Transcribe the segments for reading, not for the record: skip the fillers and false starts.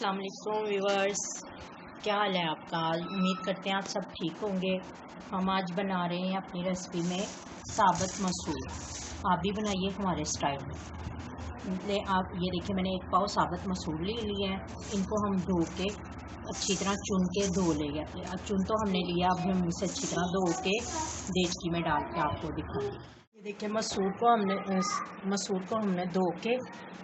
अस्सलाम वालेकुम व्यूअर्स, क्या हाल है आपका। उम्मीद करते हैं आप सब ठीक होंगे। हम आज बना रहे हैं अपनी रेसिपी में साबुत मसूर। आप भी बनाइए हमारे स्टाइल में। आप ये देखिए, मैंने 1 पाव साबुत मसूर ले लिए हैं। इनको हम धो के अच्छी तरह चुन के धो लेंगे। अब चुन तो हमने लिया, अब हम इसे अच्छी तरह धो के देचकी में डाल के आपको दिखाएंगे। ये देखिए, मसूर को हमने धो के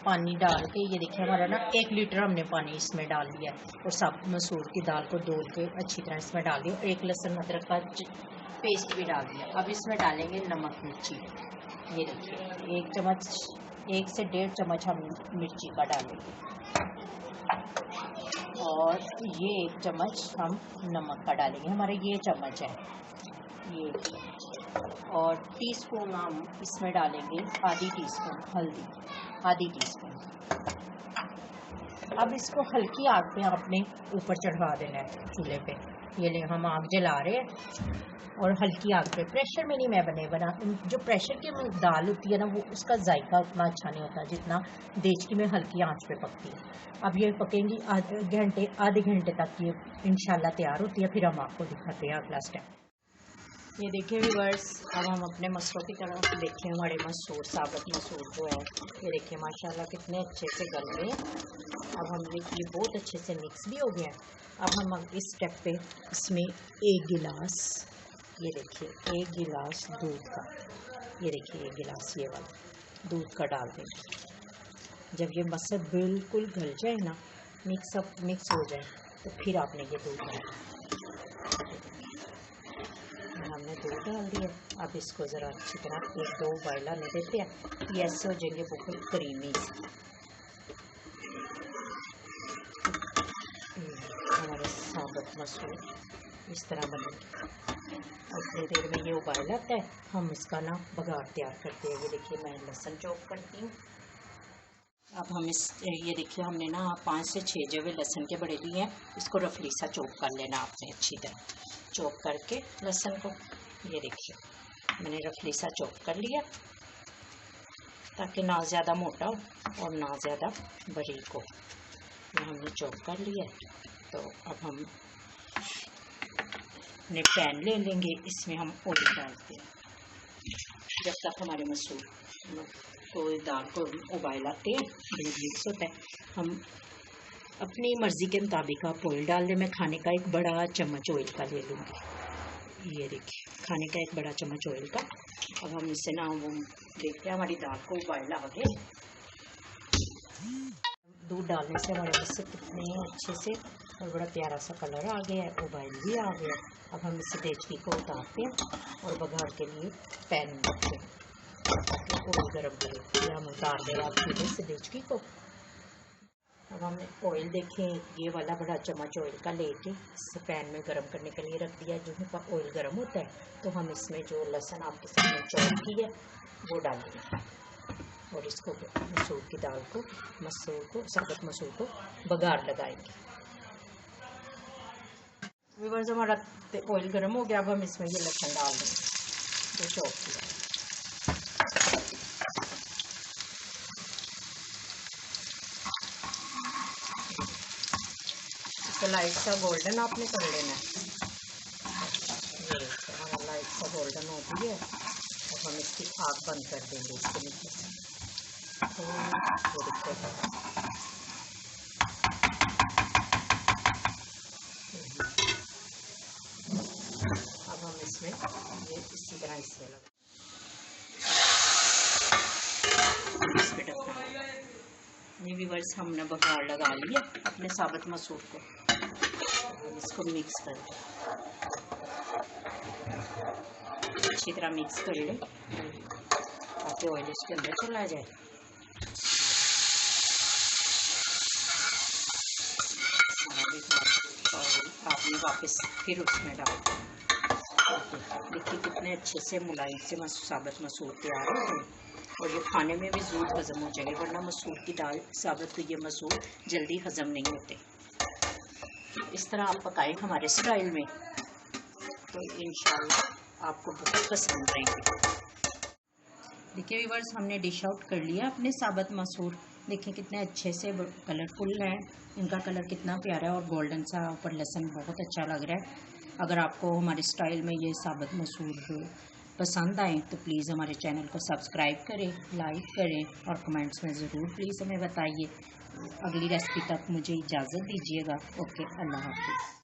पानी डाल के, ये देखिए हमारा ना 1 लीटर हमने पानी इसमें डाल दिया और सब मसूर की दाल को धो के अच्छी तरह इसमें डाल दिया। 1 लहसुन अदरक का पेस्ट भी डाल दिया। अब इसमें डालेंगे नमक मिर्ची। ये देखिए 1 चम्मच, 1 से 1.5 चम्मच हम मिर्ची का डालेंगे और ये 1 चम्मच हम नमक का डालेंगे। हमारे ये चम्मच है ये। और टीस्पून हम इसमें डालेंगे आधी टीस्पून हल्दी, आधी टीस्पून। अब इसको हल्की आग पे आपने ऊपर चढ़ा देना है चूल्हे पे। ये ले हम आग जला रहे हैं और हल्की आग पे, प्रेशर में नहीं मैं बना। जो प्रेशर की दाल होती है ना, वो उसका जायका उतना अच्छा नहीं होता जितना देचकी में हल्की आंच पे पकती है। अब ये पकेंगी आधे घंटे तक ये इंशाल्लाह तैयार होती है। फिर हम आपको दिखाते हैं अगला स्टेप। ये देखिए व्यूअर्स, अब हम अपने मसूर की तरफ देखिए। हमारे मसूर, साबुत मसूर जो है, ये देखिए माशाल्लाह कितने अच्छे से गल गए। अब हम ये बहुत अच्छे से मिक्स भी हो गया। अब हम इस स्टेप पे इसमें 1 गिलास, ये देखिए 1 गिलास दूध का, ये देखिए 1 गिलास ये वाला दूध का डाल देंगे। जब ये मसूर बिल्कुल गल जाए ना, मिक्स हो जाए, तो फिर आपने ये दूध डालना। हमने दूध डाल दिया। अब इसको ज़रा अच्छी तरह 1-2 उबाल आने देते हैं। ये ऐसे हो जाएंगे बिल्कुल क्रीमी से। हमारे साबुत मसूर इस तरह बनेंगे और थोड़ी देर में ये उबाल आता है, हम इसका ना बघार तैयार करते हैं। ये देखिए मैं लहसुन चॉप करती हूँ। अब हम ये देखिए हमने ना 5 से 6 जवे लहसुन के बड़े लिए हैं। इसको रफली सा चॉप कर लेना आपने, अच्छी तरह चॉप करके लहसुन को। ये देखिए मैंने रफली सा चॉप कर लिया, ताकि ना ज़्यादा मोटा हो और ना ज़्यादा बारीक हो। ये हमने चॉप कर लिया। तो अब हम अपने पैन ले लेंगे, इसमें हम ऑयल डालते हैं। जब तक हमारे मसूर को दाल को उबाल आते हैं, मिक्स होता है, हम अपनी मर्ज़ी के मुताबिक आप ऑयल डाल दें। मैं खाने का 1 बड़ा चम्मच ऑयल का ले लूँगी। ये देखिए खाने का 1 बड़ा चम्मच ऑयल का। अब हम इसे ना वो देखते हैं हमारी दाल को उबाल आ गए। दूध डालने से हमारे मसूर कितने अच्छे से और बड़ा प्यारा सा कलर आ गया है, उबाल भी आ गया। अब हम इसे देचकी को उतारते हैं और बघार के लिए पैन में रखते हैं ताकि गर्म करे। हम उतार दें आप चूल्हे से देचकी को। अब हमने ऑयल देखें, ये वाला बड़ा चम्मच ऑयल का लेके इस पैन में गरम करने के लिए रख दिया। जो ऑयल गरम होता है तो हम इसमें जो लहसुन आपके सामने चॉप की है वो डालेंगे और इसको मसूर की दाल को, साबुत मसूर को बघार लगाएंगे। व्यूअर्स, हमारा ऑयल गरम हो गया। अब हम इसमें ये लहसुन डाल देंगे जो चॉप किया। इसको लाइट सा गोल्डन आपने कर लेना है। ये हमारा लाइट सा गोल्डन हो गई है। अब हम इसकी आग बंद कर देंगे इसके नीचे से। तो वो देखिए अब हम इसमें ये इसी तरह इससे लगा इस पे ढकना। ये व्यूअर्स, हमने बघार लगा लिया अपने साबुत मसूर को। हम इसको मिक्स कर दें, अच्छी तरह मिक्स कर लें ताकि ऑयल इसके अंदर चला जाए। आपने वापस फिर उसमें डाल दें। देखिए कितने अच्छे से मुलायम से साबुत मसूर तैयार हो गए और ये खाने में भी जल्द हज़म हो जाएंगे, वरना मसूर की दाल साबुत ये मसूर जल्दी हज़म नहीं होते। इस तरह आप पकाएं हमारे स्टाइल में, तो इंशाल्लाह आपको बहुत पसंद आएंगे। देखिए व्यूअर्स, हमने डिश आउट कर लिया अपने साबुत मसूर। देखिए कितने अच्छे से कलरफुल है, इनका कलर कितना प्यारा है और गोल्डन सा ऊपर लहसुन बहुत अच्छा लग रहा है। अगर आपको हमारे स्टाइल में ये साबुत मसूर पसंद आए तो प्लीज़ हमारे चैनल को सब्सक्राइब करें, लाइक करें और कमेंट्स में ज़रूर प्लीज़ हमें बताइए। अगली रेसिपी तक मुझे इजाज़त दीजिएगा। ओके, अल्लाह हाफ़िज़।